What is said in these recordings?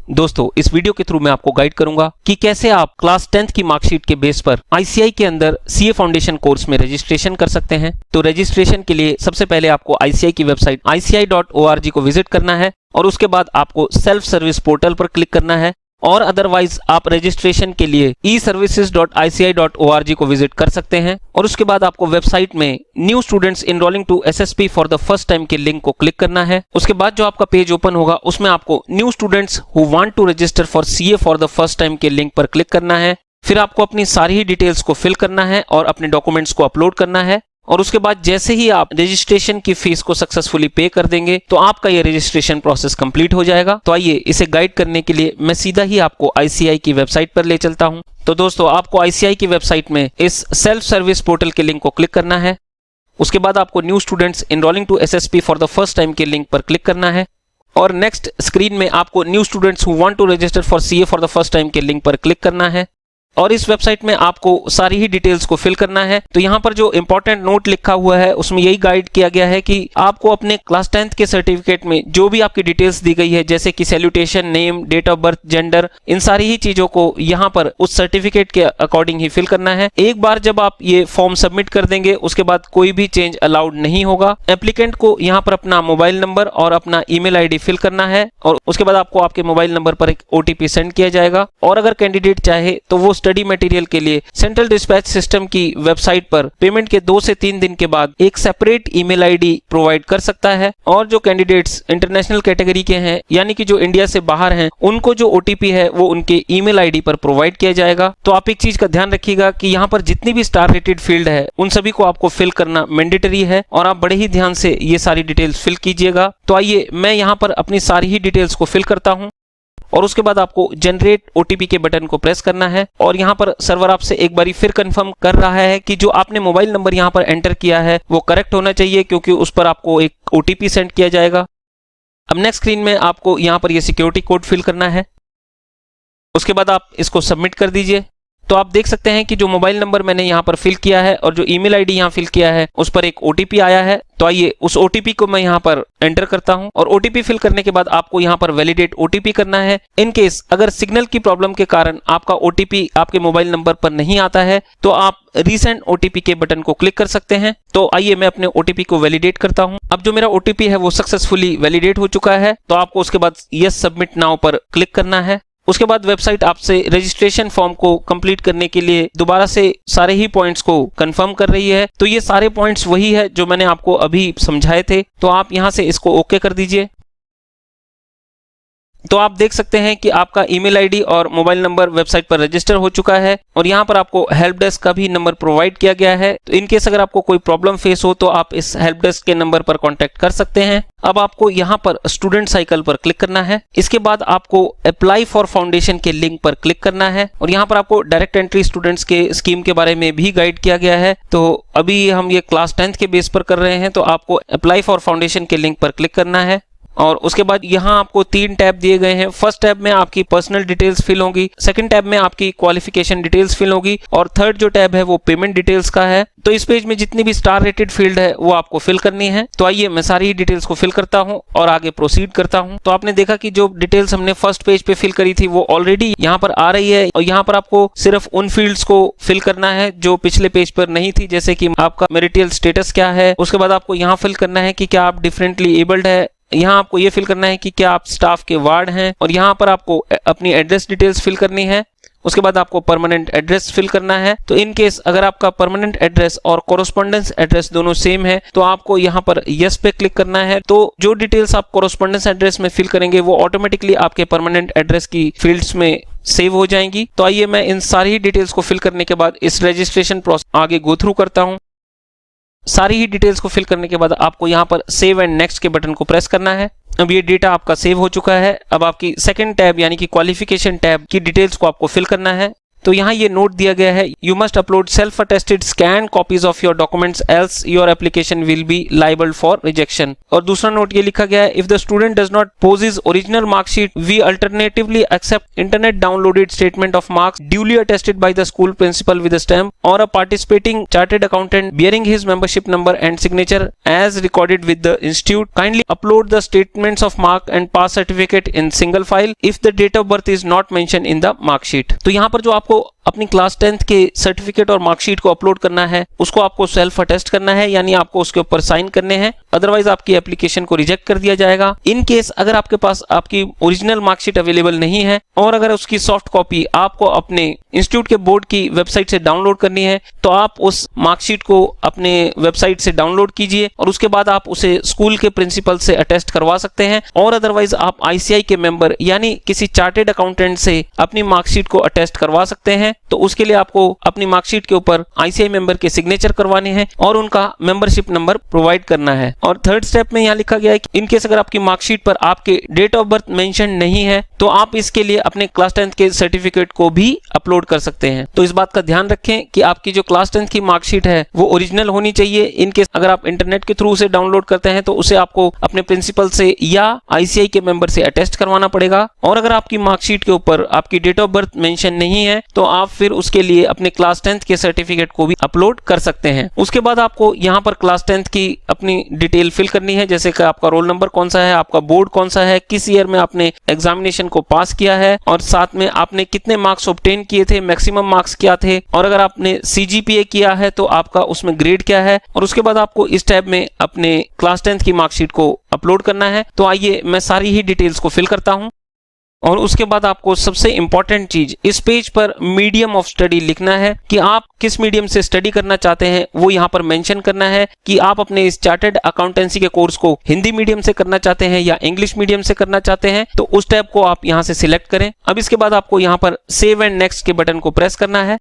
दोस्तों इस वीडियो के थ्रू मैं आपको गाइड करूंगा कि कैसे आप क्लास 10th की मार्कशीट के बेस पर आईसीआई के अंदर सीए फाउंडेशन कोर्स में रजिस्ट्रेशन कर सकते हैं। तो रजिस्ट्रेशन के लिए सबसे पहले आपको आईसीआई की वेबसाइट ICI.org को विजिट करना है और उसके बाद आपको सेल्फ सर्विस पोर्टल पर क्लिक करना है और अदरवाइज आप रजिस्ट्रेशन के लिए eservices.ici.org को विजिट कर सकते हैं और उसके बाद आपको वेबसाइट में new students enrolling to SSP for the first time के लिंक को क्लिक करना है। उसके बाद जो आपका पेज ओपन होगा उसमें आपको new students who want to register for CA for the first time के लिंक पर क्लिक करना है। फिर आपको अपनी सारी ही डिटेल्स को फिल करना है और अपने डॉक्यूमेंट्स को अपलोड करना है और उसके बाद जैसे ही आप रजिस्ट्रेशन की फीस को सक्सेसफुली पे कर देंगे तो आपका ये रजिस्ट्रेशन प्रोसेस कंप्लीट हो जाएगा। तो आइए इसे गाइड करने के लिए मैं सीधा ही आपको आईसीआई की वेबसाइट पर ले चलता हूं। तो दोस्तों आपको आईसीआई की वेबसाइट में इस सेल्फ सर्विस पोर्टल के लिंक को क्लिक करना है। उसके बाद आपको new students enrolling to SSP for the first time के लिंक पर क्लिक करना है और नेक्स्ट स्क्रीन में आपको new students who want to register for CA for the first time के लिंक पर क्लिक करना है और इस वेबसाइट में आपको सारी ही डिटेल्स को फिल करना है। तो यहाँ पर जो इंपॉर्टेंट नोट लिखा हुआ है उसमें यही गाइड किया गया है कि आपको अपने क्लास 10th के सर्टिफिकेट में जो भी आपकी डिटेल्स दी गई है जैसे कि salutation, name, date of birth, gender, इन सारी ही चीजों को यहाँ पर उस सर्टिफिकेट के अकॉर्डिंग ही फिल करना है। एक बार जब आप ये फॉर्म सबमिट कर देंगे उसके बाद कोई भी चेंज अलाउड नहीं होगा। एप्लीकेंट को यहाँ पर अपना मोबाइल नंबर और अपना ईमेल आईडी फिल करना है और उसके बाद आपको आपके मोबाइल नंबर पर एक ओटीपी सेंड किया जाएगा और अगर कैंडिडेट चाहे तो वो स्टडी मटेरियल के लिए सेंट्रल डिस्पैच सिस्टम की वेबसाइट पर पेमेंट के 2 से 3 दिन के बाद एक सेपरेट ईमेल आईडी प्रोवाइड कर सकता है। और जो कैंडिडेट्स इंटरनेशनल कैटेगरी के हैं यानी कि जो इंडिया से बाहर हैं उनको जो ओटीपी है वो उनके ईमेल आईडी पर प्रोवाइड किया जाएगा। तो आप एक चीज का ध्यान रखिएगा कि यहाँ पर जितनी भी स्टार रेटेड फील्ड है उन सभी को आपको फिल करना मैंडेटरी है और आप बड़े ही ध्यान से ये सारी डिटेल्स फिल कीजिएगा। तो आइए मैं यहाँ पर अपनी सारी ही डिटेल्स को फिल करता हूँ और उसके बाद आपको जनरेट ओटीपी के बटन को प्रेस करना है और यहाँ पर सर्वर आपसे एक बारी फिर कंफर्म कर रहा है कि जो आपने मोबाइल नंबर यहाँ पर एंटर किया है वो करेक्ट होना चाहिए क्योंकि उस पर आपको एक ओटीपी सेंड किया जाएगा। अब नेक्स्ट स्क्रीन में आपको यहाँ पर ये सिक्योरिटी कोड फिल करना है। उसके बाद आप इसको सबमिट कर दीजिए। तो आप देख सकते हैं कि जो मोबाइल नंबर मैंने यहाँ पर फिल किया है और जो ईमेल आईडी यहाँ फिल किया है उस पर एक ओटीपी आया है। तो आइए उस ओटीपी को मैं यहाँ पर एंटर करता हूँ और ओटीपी फिल करने के बाद आपको यहाँ पर वैलिडेट ओटीपी करना है। इन केस अगर सिग्नल की प्रॉब्लम के कारण आपका ओटीपी आपके मोबाइल नंबर पर नहीं आता है तो आप रीसेंट ओटीपी के बटन को क्लिक कर सकते हैं। तो आइए मैं अपने ओटीपी को वैलिडेट करता हूँ। अब जो मेरा ओटीपी है वो सक्सेसफुली वैलिडेट हो चुका है। तो आपको उसके बाद यस सबमिट नाउ पर क्लिक करना है। उसके बाद वेबसाइट आपसे रजिस्ट्रेशन फॉर्म को कंप्लीट करने के लिए दोबारा से सारे ही पॉइंट्स को कंफर्म कर रही है। तो ये सारे पॉइंट्स वही है जो मैंने आपको अभी समझाए थे। तो आप यहां से इसको ओके कर दीजिए। तो आप देख सकते हैं कि आपका ईमेल आईडी और मोबाइल नंबर वेबसाइट पर रजिस्टर हो चुका है और यहाँ पर आपको हेल्प डेस्क का भी नंबर प्रोवाइड किया गया है। तो इन केस अगर आपको कोई प्रॉब्लम फेस हो तो आप इस हेल्प डेस्क के नंबर पर कांटेक्ट कर सकते हैं। अब आपको यहाँ पर स्टूडेंट साइकिल पर क्लिक करना है। इसके बाद आपको अप्लाई फॉर फाउंडेशन के लिंक पर क्लिक करना है और यहाँ पर आपको डायरेक्ट एंट्री स्टूडेंट्स के स्कीम के बारे में भी गाइड किया गया है। तो अभी हम ये क्लास 10th के बेस पर कर रहे हैं तो आपको अप्लाई फॉर फाउंडेशन के लिंक पर क्लिक करना है और उसके बाद यहाँ आपको 3 टैब दिए गए हैं। फर्स्ट टैब में आपकी पर्सनल डिटेल्स फिल होंगी, सेकंड टैब में आपकी क्वालिफिकेशन डिटेल्स फिल होगी और थर्ड जो टैब है वो पेमेंट डिटेल्स का है। तो इस पेज में जितनी भी स्टार रेटेड फील्ड है वो आपको फिल करनी है। तो आइए मैं सारी ही डिटेल्स को फिल करता हूँ और आगे प्रोसीड करता हूँ। तो आपने देखा कि जो डिटेल्स हमने फर्स्ट पेज पे फिल करी थी वो ऑलरेडी यहाँ पर आ रही है और यहाँ पर आपको सिर्फ उन फील्ड्स को फिल करना है जो पिछले पेज पर नहीं थी, जैसे कि आपका मैरिटल स्टेटस क्या है। उसके बाद आपको यहाँ फिल करना है कि क्या आप डिफरेंटली एबल्ड है। यहाँ आपको ये फिल करना है कि क्या आप स्टाफ के वार्ड हैं और यहाँ पर आपको अपनी एड्रेस डिटेल्स फिल करनी है। उसके बाद आपको परमानेंट एड्रेस फिल करना है। तो इन केस अगर आपका परमानेंट एड्रेस और कोरोस्पोंडेंस एड्रेस दोनों सेम है तो आपको यहाँ पर यस पे क्लिक करना है। तो जो डिटेल्स आप कोरोस्पोंडेंस एड्रेस में फिल करेंगे वो ऑटोमेटिकली आपके परमानेंट एड्रेस की फील्ड्स में सेव हो जाएंगी। तो आइए मैं इन सारी डिटेल्स को फिल करने के बाद इस रजिस्ट्रेशन प्रोसेस आगे गो थ्रू करता हूँ। सारी ही डिटेल्स को फिल करने के बाद आपको यहाँ पर सेव एंड नेक्स्ट के बटन को प्रेस करना है। अब ये डेटा आपका सेव हो चुका है। अब आपकी सेकंड टैब यानी कि क्वालिफिकेशन टैब की डिटेल्स को आपको फिल करना है। तो यहाँ ये नोट दिया गया है, you must upload self attested scan copies of your documents else your application will be liable for rejection. और दूसरा नोट ये लिखा गया है, if the student does not possess original marksheet we alternatively accept internet downloaded statement of marks duly attested by the school principal with a stamp or a participating chartered accountant bearing his membership number and signature as recorded with the institute. Kindly upload the statements of mark and pass certificate in single file if the date of birth is not mentioned in the mark sheet. तो यहाँ पर जो आपको अपनी class 10th के certificate और marksheet को upload करना है उसको आपको सेल्फ अटेस्ट करना है, यानी आपको उसके ऊपर साइन करने हैं, अदरवाइज आपकी एप्लीकेशन को रिजेक्ट कर दिया जाएगा। इन केस अगर आपके पास आपकी ओरिजिनल मार्कशीट अवेलेबल नहीं है और अगर उसकी सॉफ्ट कॉपी आपको अपने इंस्टीट्यूट के बोर्ड की वेबसाइट से डाउनलोड करनी है तो आप उस मार्कशीट को अपने वेबसाइट से डाउनलोड कीजिए और उसके बाद आप उसे स्कूल के प्रिंसिपल से अटेस्ट करवा सकते हैं, और अदरवाइज आप आईसीआई के मेंबर यानी किसी चार्टेड अकाउंटेंट से अपनी मार्कशीट को अटेस्ट करवा सकते हैं। तो उसके लिए आपको अपनी मार्कशीट के ऊपर आईसीआई मेंबर के सिग्नेचर करवाने हैं और उनका मेंबरशिप नंबर प्रोवाइड करना है। और थर्ड स्टेप में यहाँ लिखा गया है कि इनकेस अगर आपकी मार्कशीट पर आपके डेट ऑफ बर्थ मेंशन नहीं है तो आप इसके लिए अपने क्लास 10th के सर्टिफिकेट को भी अपलोड कर सकते हैं। तो इस बात का ध्यान रखें कि आपकी जो क्लास 10th की मार्कशीट है वो ओरिजिनल होनी चाहिए। इनकेस अगर आप इंटरनेट के थ्रू उसे डाउनलोड करते हैं तो उसे आपको अपने प्रिंसिपल से या आईसीआई के मेंबर से अटेस्ट करवाना पड़ेगा, और अगर आपकी मार्कशीट के ऊपर आपकी डेट ऑफ बर्थ मेंशन नहीं है तो आप फिर उसके लिए अपने क्लास 10th के सर्टिफिकेट को भी अपलोड कर सकते हैं। उसके बाद आपको यहाँ पर क्लास 10th की अपनी डिटेल फिल करनी है, जैसे कि आपका रोल नंबर कौन सा है, आपका बोर्ड कौन सा है, किस ईयर में आपने एग्जामिनेशन को पास किया है, और साथ में आपने कितने मार्क्स ऑब्टेन किए थे, मैक्सिमम मार्क्स क्या थे, और अगर आपने सीजीपीए किया है तो आपका उसमें ग्रेड क्या है। और उसके बाद आपको इस टैब में अपने क्लास 10th की मार्कशीट को अपलोड करना है। तो आइए मैं सारी ही डिटेल्स को फिल करता हूं। और उसके बाद आपको सबसे इंपॉर्टेंट चीज इस पेज पर मीडियम ऑफ स्टडी लिखना है कि आप किस मीडियम से स्टडी करना चाहते हैं, वो यहाँ पर मेंशन करना है कि आप अपने इस चार्टर्ड अकाउंटेंसी के कोर्स को हिंदी मीडियम से करना चाहते हैं या इंग्लिश मीडियम से करना चाहते हैं, तो उस टैब को आप यहाँ से सिलेक्ट करें। अब इसके बाद आपको यहाँ पर सेव एंड नेक्स्ट के बटन को प्रेस करना है,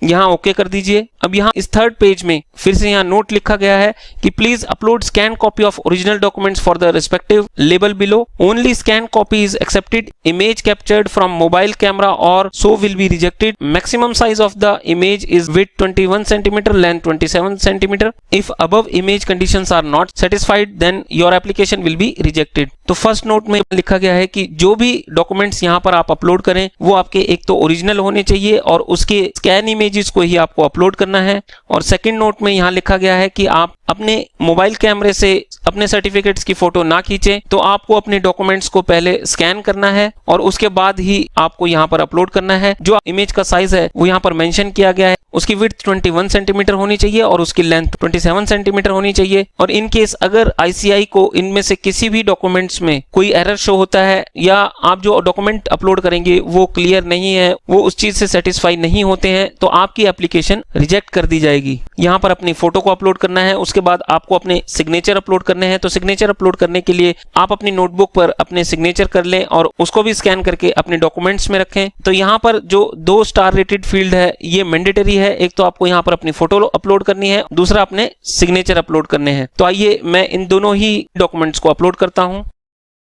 यहाँ ओके कर दीजिए। अब यहाँ इस थर्ड पेज में फिर से यहाँ नोट लिखा गया है कि please upload scan copy of original documents for the respective label below, only scan copy is accepted, image captured from mobile camera और so will be rejected, maximum size of the image is width 21 centimetre, length 27 centimetre, if above image conditions are not satisfied then your application will be rejected. तो first note में लिखा गया है कि जो भी documents यहाँ पर आप अपलोड करें वो आपके एक तो ओरिजिनल होने चाहिए और उसके स्कैन इमेजेस को ही आपको अपलोड करना है। और सेकंड नोट में यहाँ लिखा गया है कि आप अपने मोबाइल कैमरे से अपने सर्टिफिकेट्स की फोटो ना खींचें, तो आपको अपने डॉक्यूमेंट्स को पहले स्कैन करना है और उसके बाद ही आपको यहाँ पर अपलोड करना है। जो इमेज का साइज है वो यहाँ पर मेंशन किया गया है, उसकी विड्थ 21 सेंटीमीटर होनी चाहिए और उसकी लेंथ 27 सेंटीमीटर होनी चाहिए। और इन केस अगर आईसीआई को इनमें से किसी भी डॉक्यूमेंट्स में कोई एरर शो होता है या आप जो डॉक्यूमेंट अपलोड करेंगे वो क्लियर नहीं है, वो उस चीज से सेटिस्फाई नहीं होते हैं, तो आपकी एप्लीकेशन रिजेक्ट कर दी जाएगी। यहाँ पर अपनी फोटो को अपलोड करना है, उसके बाद आपको अपने सिग्नेचर अपलोड करने हैं। तो सिग्नेचर अपलोड करने के लिए आप अपनी नोटबुक पर अपने सिग्नेचर कर लें और उसको भी स्कैन करके अपने डॉक्यूमेंट्स में रखें। तो यहाँ पर जो 2 स्टार रेटेड फील्ड है ये मैंडेटरी है, एक तो आपको यहाँ पर अपनी फोटो अपलोड करनी है, दूसरा अपने सिग्नेचर अपलोड करने हैं। तो आइए मैं इन दोनों ही डॉक्यूमेंट्स को अपलोड करता हूं।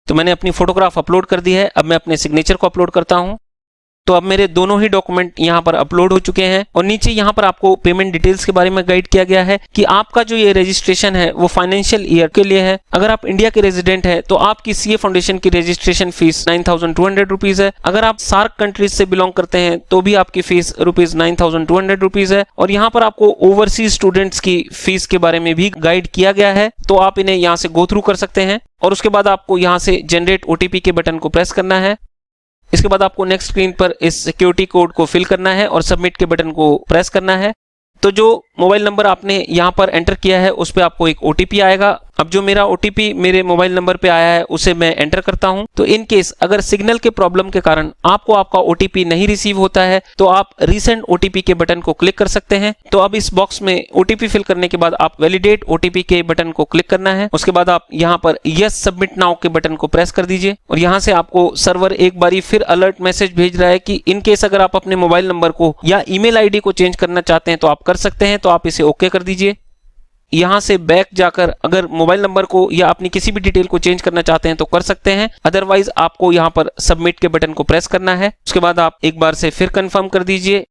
तो मैंने अपनी फोटोग्राफ अपलोड कर दी है, अब मैं अपने सिग्नेचर को अपलोड करता हूं। तो अब मेरे दोनों ही डॉक्यूमेंट यहाँ पर अपलोड हो चुके हैं और नीचे यहाँ पर आपको पेमेंट डिटेल्स के बारे में गाइड किया गया है कि आपका जो ये रजिस्ट्रेशन है वो फाइनेंशियल ईयर के लिए है। अगर आप इंडिया के रेजिडेंट है तो आपकी सीए फाउंडेशन की रजिस्ट्रेशन फीस 9,200 रुपीज है। अगर आप सार्क कंट्रीज से बिलोंग करते हैं तो भी आपकी फीस ₹9,200 रुपीज है। और यहाँ पर आपको ओवरसीज स्टूडेंट्स की फीस के बारे में भी गाइड किया गया है, तो आप इन्हें यहाँ से गो थ्रू कर सकते हैं। और उसके बाद आपको यहाँ से जनरेट ओटीपी के बटन को प्रेस करना है। इसके बाद आपको नेक्स्ट स्क्रीन पर इस सिक्योरिटी कोड को फिल करना है और सबमिट के बटन को प्रेस करना है। तो जो मोबाइल नंबर आपने यहाँ पर एंटर किया है उस पर आपको एक ओटीपी आएगा। अब जो मेरा ओटीपी मेरे मोबाइल नंबर पे आया है उसे मैं एंटर करता हूं। तो इन केस अगर सिग्नल के प्रॉब्लम के कारण आपको आपका ओटीपी नहीं रिसीव होता है तो आप रीसेंट ओटीपी के बटन को क्लिक कर सकते हैं। तो अब इस बॉक्स में ओटीपी फिल करने के बाद आप वैलिडेट ओटीपी के बटन को क्लिक करना है। उसके बाद आप यहाँ पर यस सबमिट नाउ के बटन को प्रेस कर दीजिए और यहाँ से आपको सर्वर एक बारी फिर अलर्ट मैसेज भेज रहा है कि इन केस अगर आप अपने मोबाइल नंबर को या ईमेल आईडी को चेंज करना चाहते हैं तो आप कर सकते हैं। तो आप इसे ओके कर दीजिए। यहाँ से बैक जाकर अगर मोबाइल नंबर को या अपनी किसी भी डिटेल को चेंज करना चाहते हैं तो कर सकते हैं, अदरवाइज आपको यहाँ पर सबमिट के बटन को प्रेस करना है। उसके बाद आप एक बार से फिर कंफर्म कर दीजिए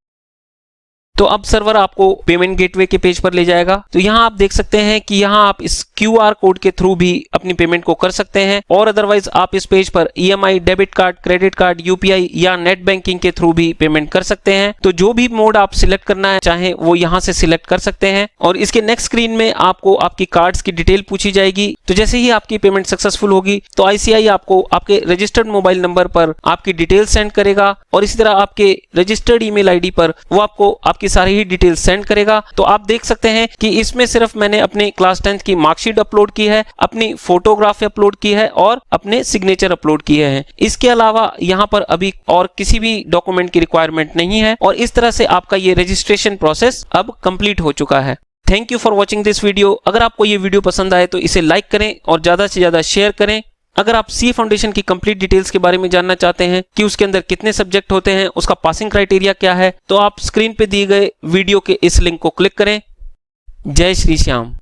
तो अब सर्वर आपको पेमेंट गेटवे के पेज पर ले जाएगा। तो यहाँ आप देख सकते हैं कि यहाँ आप इस QR कोड के थ्रू भी अपनी पेमेंट को कर सकते हैं और अदरवाइज आप इस पेज पर EMI, debit card, credit card, UPI या नेट बैंकिंग के थ्रू भी पेमेंट कर सकते हैं। तो जो भी मोड आप सिलेक्ट करना चाहें वो यहाँ से सिलेक्ट कर सकते हैं। और इसके नेक्स्ट स्क्रीन में आपको आपकी कार्ड्स की डिटेल पूछी जाएगी। तो जैसे ही आपकी पेमेंट सक्सेसफुल होगी तो ICI आपको आपके रजिस्टर्ड मोबाइल नंबर पर आपकी डिटेल सेंड करेगा और इसी तरह आपके रजिस्टर्ड ईमेल ID पर वो आपको आपकी सारी ही डिटेल सेंड करेगा। तो आप देख सकते हैं कि इसमें सिर्फ मैंने अपने क्लास 10th की मार्कशीट अपलोड की है, अपनी फोटोग्राफ अपलोड की है और अपने सिग्नेचर अपलोड किए हैं। इसके अलावा यहाँ पर अभी और किसी भी डॉक्यूमेंट की रिक्वायरमेंट नहीं है और इस तरह से आपका ये रजिस्ट्रेशन प्रोसेस अब कंप्लीट हो चुका है। Thank you for watching this video. अगर आपको ये वीडियो पसंद आए तो इसे लाइक करें और ज्यादा से ज्यादा शेयर करें। अगर आप CA फाउंडेशन की कंप्लीट डिटेल्स के बारे में जानना चाहते हैं कि उसके अंदर कितने सब्जेक्ट होते हैं, उसका पासिंग क्राइटेरिया क्या है, तो आप स्क्रीन पे दिए गए वीडियो के इस लिंक को क्लिक करें। जय श्री श्याम।